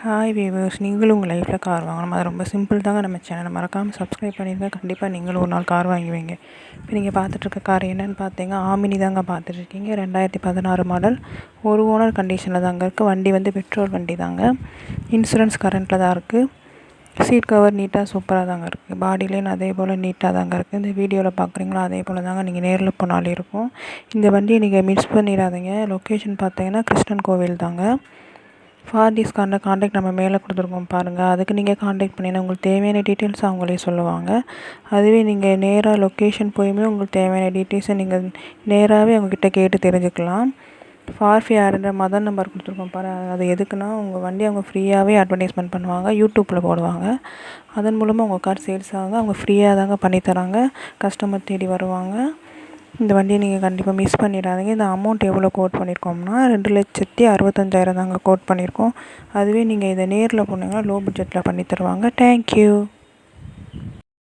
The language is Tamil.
ஹாய் வீவர்ஸ், நீங்களும் உங்கள் லைஃப்பில் கார் வாங்கணும். அது ரொம்ப சிம்பிள் தாங்க. நம்ம சேனலை மறக்காமல் சப்ஸ்கிரைப் பண்ணிடுங்க. கண்டிப்பாக நீங்களும் ஒரு நாள் கார் வாங்குவீங்க. இப்போ நீங்கள் பார்த்துட்ருக்க கார் என்னென்னு பார்த்தீங்க, ஆமினி தாங்க பார்த்துட்ருக்கீங்க. 2016 மாடல், ஒரு ஓனர் கண்டிஷனில் தாங்க இருக்குது. வண்டி வந்து பெட்ரோல் வண்டி தாங்க. இன்சூரன்ஸ் கரண்ட்டில் தான் இருக்குது. சீட் கவர் நீட்டாக சூப்பராக தாங்க இருக்குது. பாடியிலேயும் அதே போல் நீட்டாக தாங்க இருக்குது. இந்த வீடியோவில் பார்க்குறீங்களோ அதே போல் தாங்க நீங்கள் நேரில் போனாலும் இருக்கும். இந்த வண்டியை நீங்கள் மிஸ் பண்ணிடாதீங்க. லொக்கேஷன் பார்த்தீங்கன்னா கிருஷ்ணன் கோவில் தாங்க. ஃபார் டிஸ்கான காண்டாக்ட் நம்ம மேலே கொடுத்துருக்கோம் பாருங்கள். அதுக்கு நீங்கள் காண்டாக்ட் பண்ணினா உங்களுக்கு தேவையான டீட்டெயில்ஸ் அவங்களே சொல்லுவாங்க. அதுவே நீங்கள் நேராக லொக்கேஷன் போயுமே உங்களுக்கு தேவையான டீட்டெயில்ஸை நீங்கள் நேராகவே அவங்கக்கிட்ட கேட்டு தெரிஞ்சுக்கலாம். யாருன்ற மதர் நம்பர் கொடுத்துருக்கோம் பாரு. அது எதுக்குன்னா உங்கள் வண்டி அவங்க ஃப்ரீயாகவே அட்வர்டைஸ்மெண்ட் பண்ணுவாங்க, யூடியூப்பில் போடுவாங்க. அதன் மூலமாக உங்கள் கார் சேல்ஸ் ஆகுங்க. அவங்க ஃப்ரீயாக தாங்க பண்ணித்தராங்க, கஸ்டமர் தேடி வருவாங்க. இந்த வண்டியை நீங்கள் கண்டிப்பாக மிஸ் பண்ணிடாதீங்க. இந்த அமௌண்ட் எவ்வளோ கோட் பண்ணியிருக்கோம்னா 2,65,000 தாங்க கோட் பண்ணியிருக்கோம். அதுவே நீங்கள் இதை நேரில் போனீங்கன்னா லோ பட்ஜெட்டில் பண்ணி தருவாங்க. தேங்க்யூ.